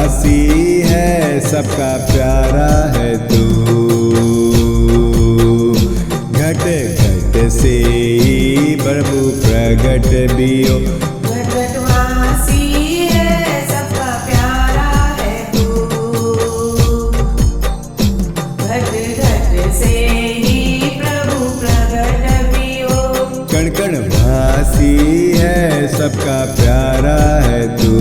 वासी है, सबका प्यारा है तू। घट घट से ही प्रभु प्रगट भी हो। घट घट वासी है, सबका प्यारा है तू। घट घट से ही प्रभु प्रगट भी हो। कण कण वासी है, सबका प्यारा है तू।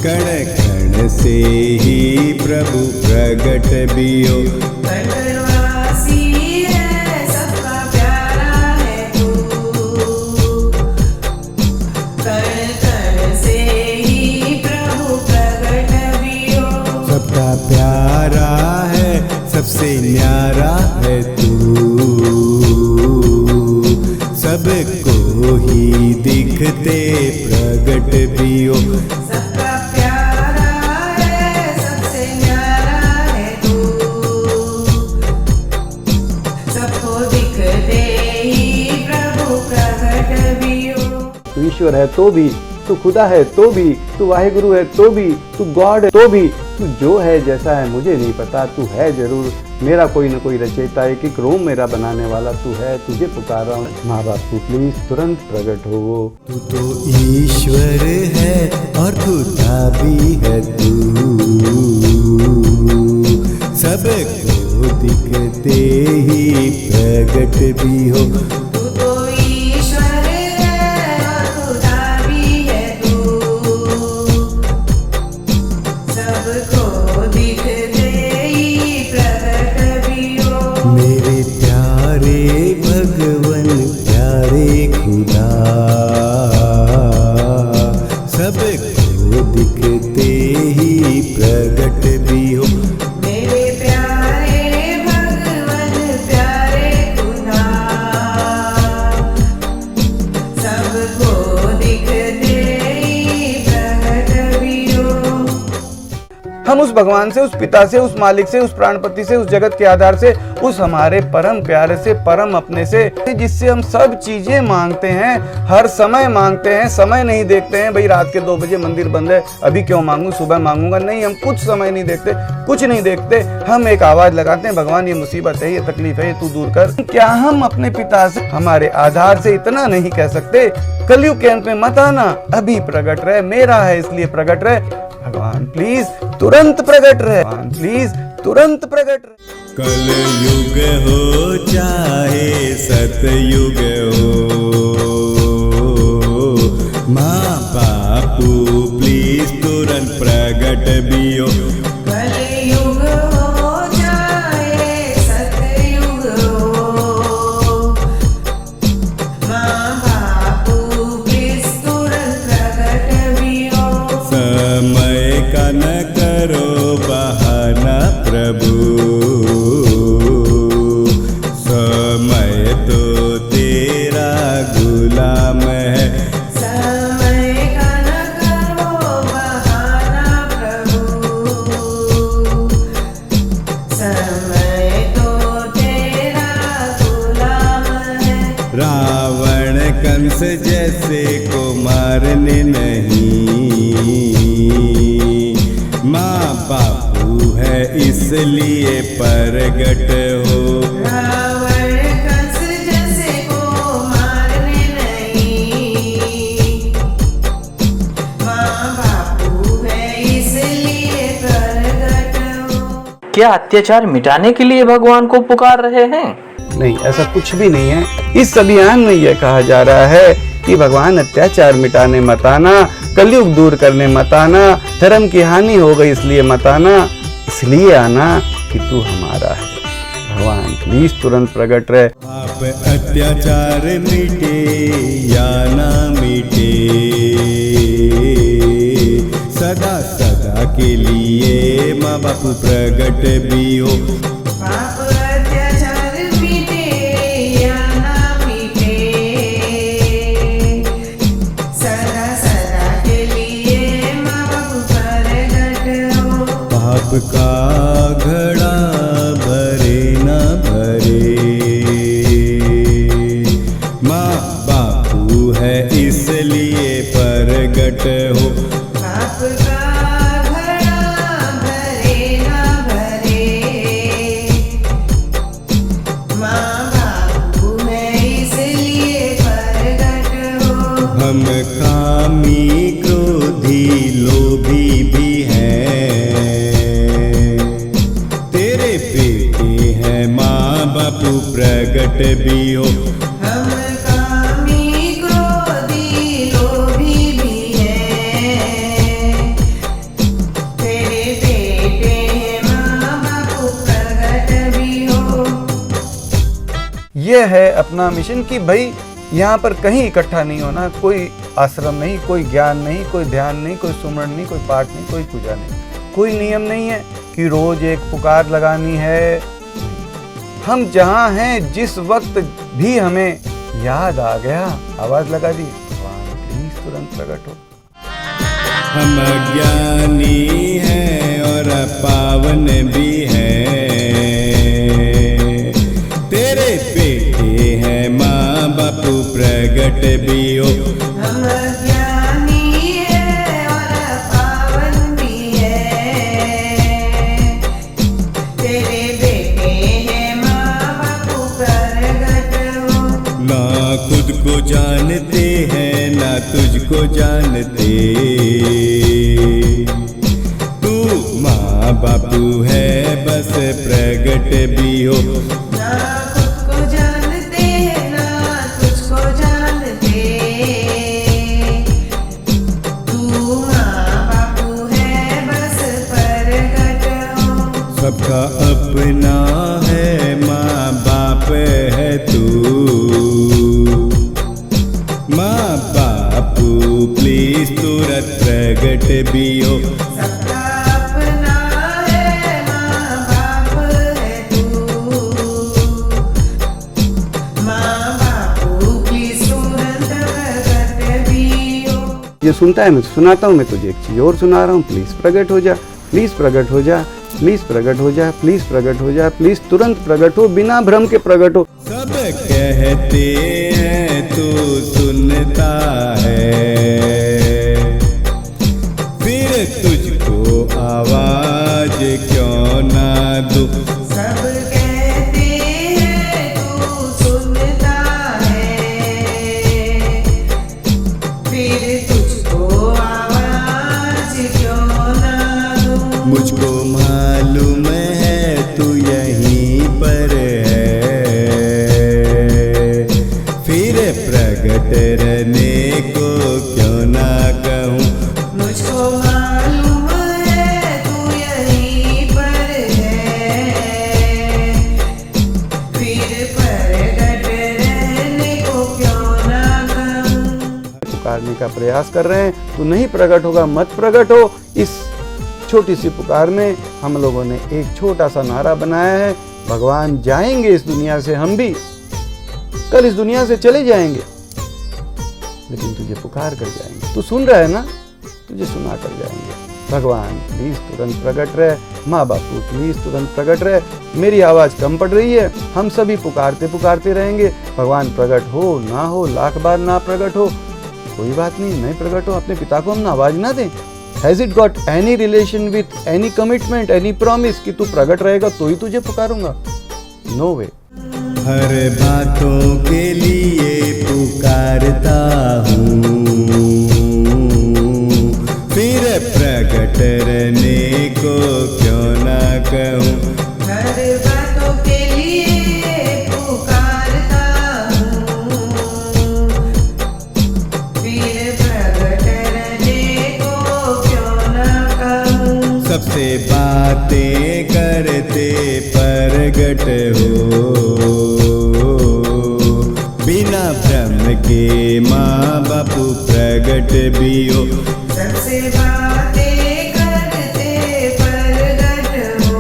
कण कण से ही प्रभु प्रगट भी हो। कण कण वासी है, सबका प्यारा है तू। कण कण से ही प्रभु प्रगट भी हो। सबका प्यारा है, सबसे न्यारा है तू। सबको ही दिखते प्रगट भी हो। सबका प्यारा है, सबसे न्यारा है तू। सबको दिखते ही प्रभु प्रगट भी हो। तू ईश्वर है तो भी, तू खुदा है तो भी, तू वाहिगुरु है तो भी, तू गॉड है तो भी, तू जो है जैसा है मुझे नहीं पता, तू है जरूर मेरा कोई न कोई रचयिता, एक एक रोम मेरा बनाने वाला तू है। तुझे पुकार रहा हूँ माँ बाप तू प्लीज तुरंत प्रकट हो। तू तो ईश्वर है और खुदा भी है तू। सबको दिखते ही प्रगट भी हो। तू तो ईश्वर है और खुदा भी है तू। सबको दिखते ही प्रगट भी हो। मेरे प्यारे भगवन प्यारे खुदा, सबको दिखते ही प्रगट भी हो। मेरे प्यारे भगवन प्यारे खुदा, सबको दिखते ही प्रगट भी हो। हम उस भगवान से, उस पिता से, उस मालिक से, उस प्राणपति से, उस जगत के आधार से, उस हमारे परम प्यारे से, परम अपने से, जिससे हम सब चीजें मांगते हैं, हर समय मांगते हैं, समय नहीं देखते हैं भाई रात के 2 बजे मंदिर बंद है अभी क्यों मांगू, सुबह मांगूंगा, नहीं, हम कुछ समय नहीं देखते, कुछ नहीं देखते। हम एक आवाज लगाते हैं, भगवान ये मुसीबत है, ये तकलीफ है, ये तू दूर कर। क्या हम अपने पिता से, हमारे आधार से इतना नहीं कह सकते, कलयुग के अंत में मत आना, अभी प्रकट रहे, मेरा है इसलिए प्रकट रहे। भगवान प्लीज तुरंत प्रकट रहे, भगवान प्लीज तुरंत प्रकट रहे। कल युग हो चाहे सतयुग हो, माँ बापू प्लीज तुरंत प्रकट भी हो। कलयुग हो चाहे सतयुग हो, माँ बापू प्लीज तुरंत प्रकट भी हो। समय का न करो बहाना प्रभु, समय तो तेरा गुलाम है। समय का न करो बहाना प्रभु, समय तो तेरा गुलाम है। रावण कंस जैसे को मारने नहीं, माँ बापू है इसलिए प्रगट हो। रावण कंस जैसे को मारने नहीं, माँ बापू है इसलिए प्रगट हो। क्या अत्याचार मिटाने के लिए भगवान को पुकार रहे हैं? नहीं, ऐसा कुछ भी नहीं है। इस अभियान में यह कहा जा रहा है कि भगवान अत्याचार मिटाने मत आना, कलयुग दूर करने मत आना, धर्म की हानि हो गई इसलिए मत आना, इसलिए आना कि तू हमारा है। भगवान प्लीज तुरंत प्रकट रहे। पाप अत्याचार मिटे या ना मिटे, सदा सदा के लिए माँ बाप प्रगट भी हो। पाप अत्याचार मिटे या ना मिटे, सदा सदा के लिए माँ बाप प्रगट हो। पाप का घड़ा भरे न भरे, माँ बापू है इसलिए प्रगट हो। बाप का घड़ा भरे ना भरे, माँ बापू है इसलिए प्रगट हो। हम कामी क्रोधी लोभी भी हैं, तेरे बेटे हैं माँ बापू प्रगट भी हो। हम कामी क्रोधी लोभी भी हैं, तेरे बेटे हैं माँ बापू प्रगट भी हो। ये है अपना मिशन कि भाई यहाँ पर कहीं इकट्ठा नहीं होना, कोई आश्रम नहीं, कोई ज्ञान नहीं, कोई ध्यान नहीं, कोई सुमरण नहीं, कोई पाठ नहीं, कोई पूजा नहीं, कोई नियम नहीं है कि रोज एक पुकार लगानी है। हम जहाँ हैं जिस वक्त भी हमें याद आ गया, आवाज लगा दी, भगवान प्लीज तुरंत प्रकट हो। हम अज्ञानी हैं और पावन भी हैं, तेरे बेटे हैं माँ बापू प्रगट भी हो। हम ज्ञानी है और पावन भी है, तेरे बेटे हैं माँ बापू प्रगट हो। ना खुद को जानते हैं ना तुझको जानते, तू माँ बापू है बस प्रगट भी हो। ना खुद को जानते ना तुझको जानते, तू माँ बापू है बस प्रगट हो। सबका अपना है माँ बाप है तू, माँ बापू प्लीज तुरंत प्रगट भी हो। सबका अपना है माँ बाप है तू, माँ बापू की तुरंत प्रगट भी हो। ये सुनता है, मैं सुनाता हूँ, मैं तुझे एक चीज और सुना रहा हूँ, प्लीज प्रकट हो जा, प्लीज प्रकट हो जा, प्लीज प्रकट हो जा, प्लीज प्रकट हो जा, प्लीज तुरंत प्रकट हो, बिना भ्रम के प्रकट हो। सब कहते हैं तू सुनता है, फिर तुझको आवाज क्यों ना दूं। सब कहते हैं तू सुनता है, फिर तुझको आवाज क्यों ना दूं। मुझको मालूम है तू यहीं पर है, फिर प्रगट रहने को क्यों ना कहूँ। मुझको मालूम है तू यहीं पर है, फिर प्रगट रहने को क्यों ना कहूँ। पुकारने का प्रयास कर रहे हैं तो नहीं प्रकट होगा, मत प्रकट हो। इस छोटी सी पुकार में हम लोगों ने एक छोटा सा नारा बनाया है, भगवान जाएंगे इस दुनिया से, हम भी कल इस दुनिया से चले जाएंगे, लेकिन तुझे पुकार कर जाएंगे। तू सुन रहा है ना, तुझे सुना कर जाएंगे। भगवान प्लीज तुरंत प्रकट रहे, माँ बापू प्लीज तुरंत प्रकट रहे। मेरी आवाज कम पड़ रही है, हम सभी पुकारते पुकारते रहेंगे। भगवान प्रकट हो ना हो, लाख बार ना प्रकट हो, कोई बात नहीं, नहीं प्रकट हो, अपने पिता को हम आवाज ना दें। Has it got any relation with any commitment, any promise कि तू प्रकट रहेगा तो ही तुझे पुकारूंगा? नो वे। हर बातों के लिए पुकारता हूँ, फिर प्रकट रहने को क्यों ना कहूँ। हर बातों के लिए पुकारता हूँ, फिर प्रगट रहने को क्यों ना कहूँ। सबसे बातें करते प्रगट हो, बिना भ्रम के माँ बापू प्रगट भी हो। सबसे बातें करते प्रगट हो,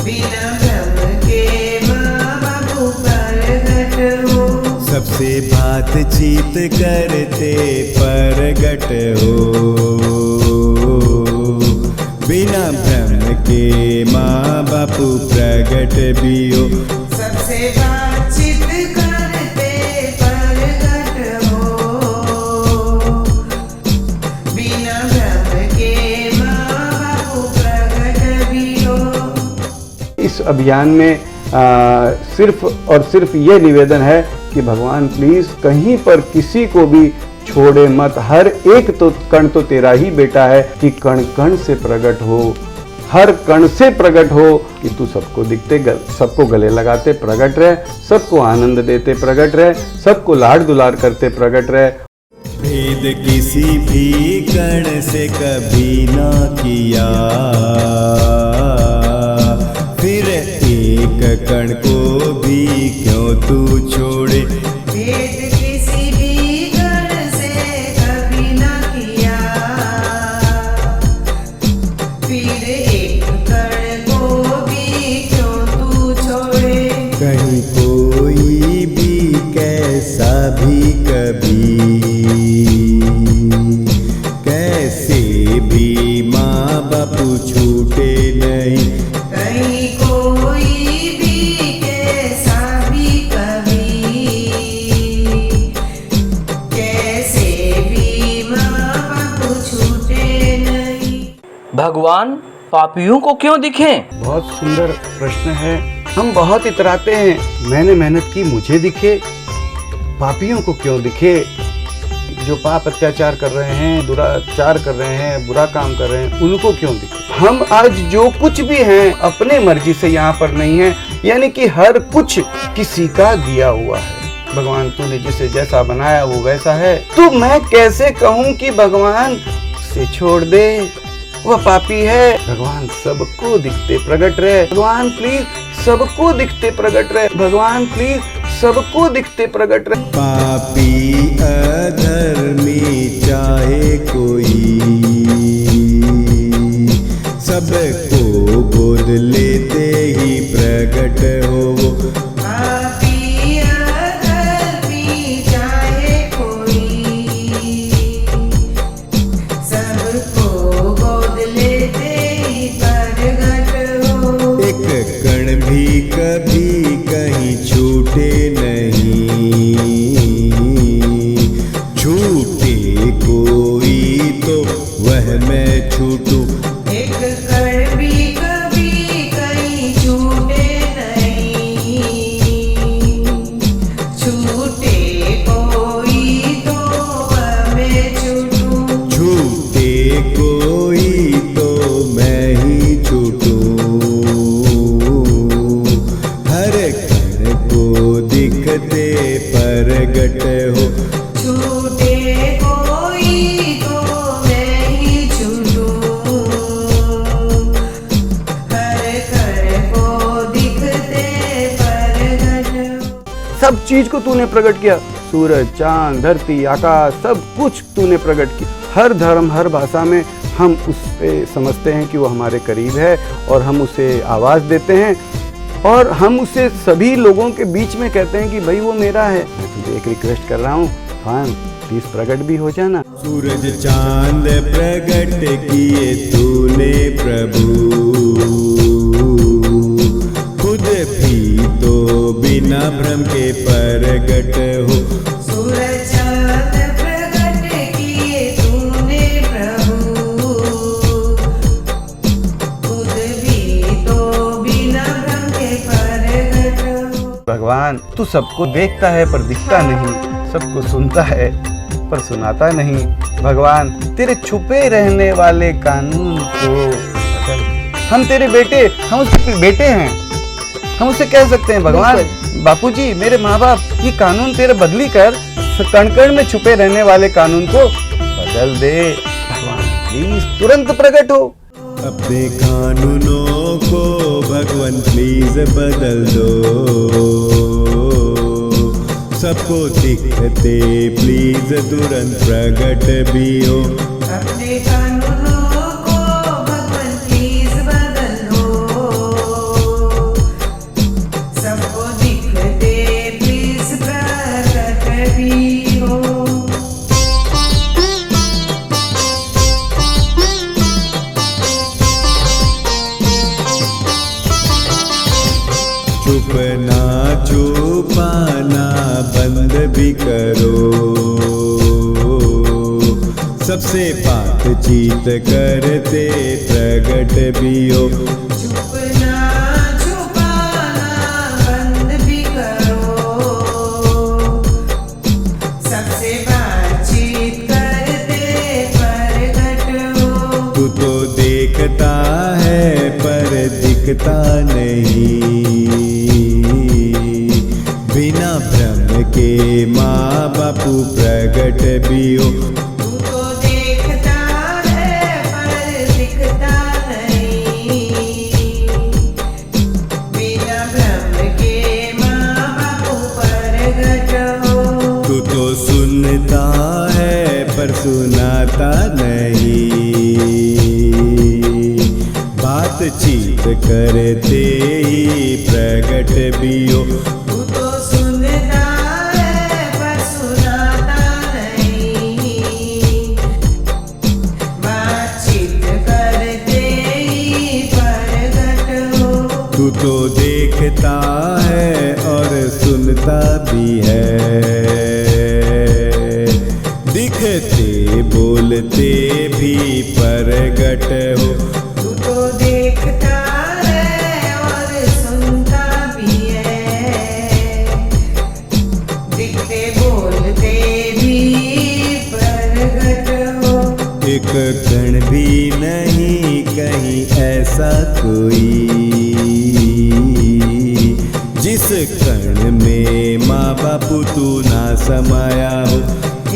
बिना भ्रम के माँ बापू प्रगट हो। सबसे बातचीत करते प्रगट हो, बिना भ्रम के माँ बापू प्रगट भी हो। सबसे बातचीत करते प्रगट हो, अभियान में सिर्फ और सिर्फ ये निवेदन है कि भगवान प्लीज कहीं पर किसी को भी छोड़े मत। हर एक तो कण तो तेरा ही बेटा है कि कण कण से प्रकट हो, हर कण से प्रकट हो कि तू सबको दिखते, सबको गले लगाते प्रकट रहे, सबको आनंद देते प्रकट रहे, सबको लाड दुलार करते प्रकट रहे। भेद किसी भी कण से कभी ना किया, फिर एक कण को भी क्यों तू छोड़े। भेद किसी भी कण से कभी ना किया, फिर एक कण को भी क्यों तू छोड़े। कहीं कोई भी कैसा भी कभी, कैसे भी माँ बापू छूटे नहीं। कहीं कोई भी कैसा भी कभी, कैसे भी माँ बाप छूटे नहीं। भगवान पापियों को क्यों दिखे? बहुत सुंदर प्रश्न है। हम बहुत इतराते हैं, मैंने मेहनत की मुझे दिखे, पापियों को क्यों दिखे? जो पाप अत्याचार कर रहे हैं, दुराचार कर रहे हैं, बुरा काम कर रहे हैं, उनको क्यों दिखे? हम आज जो कुछ भी हैं अपने मर्जी से यहाँ पर नहीं है, यानी कि हर कुछ किसी का दिया हुआ है। भगवान तूने जिसे जैसा बनाया वो वैसा है, तो मैं कैसे कहूँ कि भगवान से छोड़ दे, वह पापी है। भगवान सबको दिखते प्रकट रहे, भगवान प्लीज सबको दिखते प्रकट रहे, भगवान प्लीज सबको दिखते प्रकट रहे। पापी अधर्मी चाहे कोई, सबको गोद लेते ही प्रकट हो वो। पापी अधर्मी चाहे कोई, सबको गोद लेते ही प्रकट हो। एक कण भी कभी कहीं छूटे नहीं, छूटे कोई तो वह मैं छूटूं। एक कण भी कभी कहीं छूटे नहीं, छूटे कोई तो वह मैं छूटूं। छूटे कोई तो मैं ही छूटूं, हर कण को दिखते प्रगट हो। छूटे कोई तो मैं ही छूटूं, हर कण को दिखते प्रगट हो। सब चीज को तूने प्रकट किया, सूरज, चांद, धरती, आकाश, सब कुछ तूने प्रकट किया। हर धर्म, हर भाषा में हम उससे समझते हैं कि वो हमारे करीब है और हम उसे आवाज देते हैं और हम उसे सभी लोगों के बीच में कहते हैं कि भाई वो मेरा है। मैं तुझे एक रिक्वेस्ट कर रहा हूँ, भगवान प्लीज प्रकट भी हो जाना। सूरज चांद प्रगट किए तूने प्रभु, खुद भी तो बिना भ्रम के प्रगट हो। सूरज चाँद प्रगट किए तूने प्रभु, खुद भी तो बिना भ्रम के प्रगट हो। भगवान तू सबको देखता है पर दिखता नहीं, सबको सुनता है पर सुनाता नहीं। भगवान तेरे छुपे रहने वाले कानून को बदल। हम तेरे बेटे, हम उसके बेटे हैं, हम उससे कह सकते हैं भगवान बापूजी, मेरे माँ बाप, ये कानून तेरे बदली कर, कण कण में छुपे रहने वाले कानून को बदल दे। भगवान प्लीज तुरंत प्रकट हो। अपने कानूनों को भगवान प्लीज बदल दो, सबको दिखते प्लीज तुरंत प्रकट भी हो। अपने कानूनों को भगवान प्लीज बदल दो, सबको दिखते प्लीज प्रकट भी हो। छुपना छुपाना बंद भी करो, सबसे बातचीत करते प्रकट भी हो। छुपना छुपाना देखता है पर दिखता नहीं, बिना भ्रम के माँ बापू प्रगट भी हो। तू तो देखता है पर दिखता नहीं, बिना भ्रम के माँ बापू प्रगट हो। तू तो सुनता है पर सुनाता नहीं, बातचीत करते ही प्रगट भी हो। तू तो सुनता है पर सुनाता नहीं, बातचीत करते ही प्रगट हो। तू तो देखता है और सुनता भी है, दिखते बोलते भी प्रगट हो। तू तो देखता है और सुनता भी है, दिखते बोलते भी प्रगट हो। एक कण भी नहीं कहीं ऐसा कोई, जिस कण में माँ बापू तू ना समाया हो।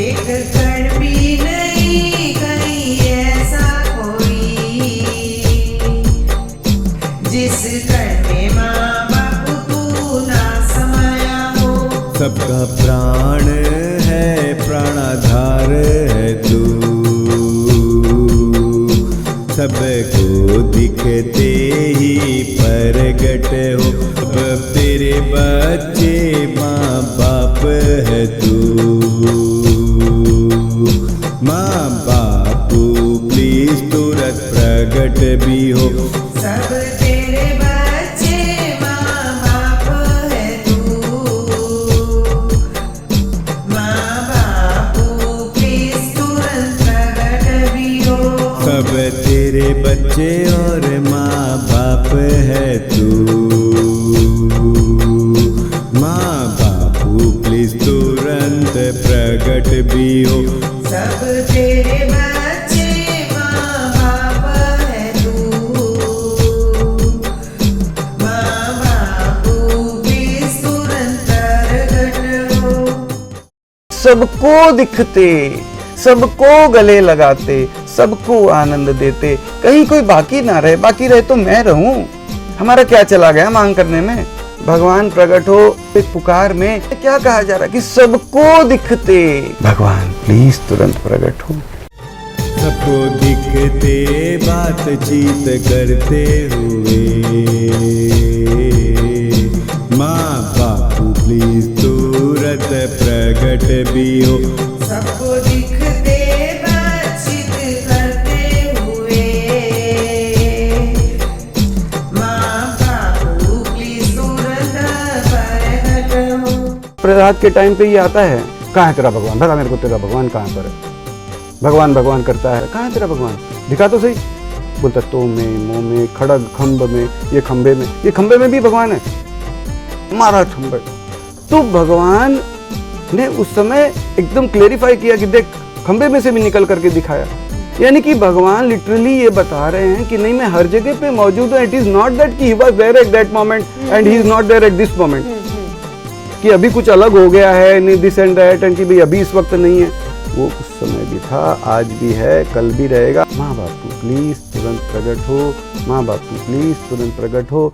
एक कण भी नहीं कहीं ऐसा कोई, जिस कण में माँ बाप तू ना समाया हो। सबका प्राण है प्राणाधार है तू, सबको दिखते ही प्रगट हो। अब तेरे बच्चे माँ बाप है तू, माँ बापू प्लीज तुरंत प्रगट भी हो। सब तेरे बच्चे माँ बाप है तू, माँ बापू प्लीज तुरंत प्रगट भी हो। सब तेरे बच्चे और माँ बाप है तू, माँ बापू प्लीज तुरंत प्रगट भी हो। सब तेरे बच्चे माँ बाप है तू, माँ बापू प्लीज तुरंत प्रगट हो। सबको दिखते, सबको गले लगाते, सबको आनंद देते, कहीं कोई बाकी ना रहे, बाकी रहे तो मैं रहूं। हमारा क्या चला गया मांग करने में? भगवान प्रकट हो। एक पुकार में क्या कहा जा रहा है कि सबको दिखते, भगवान प्लीज तुरंत प्रकट हो। सबको दिखते बातचीत करते हुए, माँ बापू प्लीज तुरंत प्रकट भी हो। सबको दिखते बातचीत करते हुए, माँ बापू प्लीज तुरंत प्रकट हो। प्रहलाद के टाइम पे ये आता है, कहाँ है तेरा भगवान, बता मेरे को तेरा भगवान कहाँ पर है। भगवान भगवान करता है, कहाँ है तेरा भगवान, दिखा तो सही। बोलता तो में, मुंह में, खड़ग खम्भ में, ये खंबे में, ये खंबे में भी भगवान है, मारा खंबे। तो भगवान ने उस समय एकदम क्लेरिफाई किया कि देख खंबे में से भी निकल करके दिखाया। यानी कि भगवान लिटरली ये बता रहे हैं कि नहीं मैं हर जगह पे मौजूद हूँ। इट इज नॉट दैट कि he was there at that moment and he is not there at this moment, कि अभी कुछ अलग हो गया है, नहीं दिस एंड दैट, एंड कि भाई अभी इस वक्त नहीं है। वो उस समय भी था, आज भी है, कल भी रहेगा। माँ बापू प्लीज तुरंत प्रकट हो, माँ बापू प्लीज तुरंत प्रकट हो।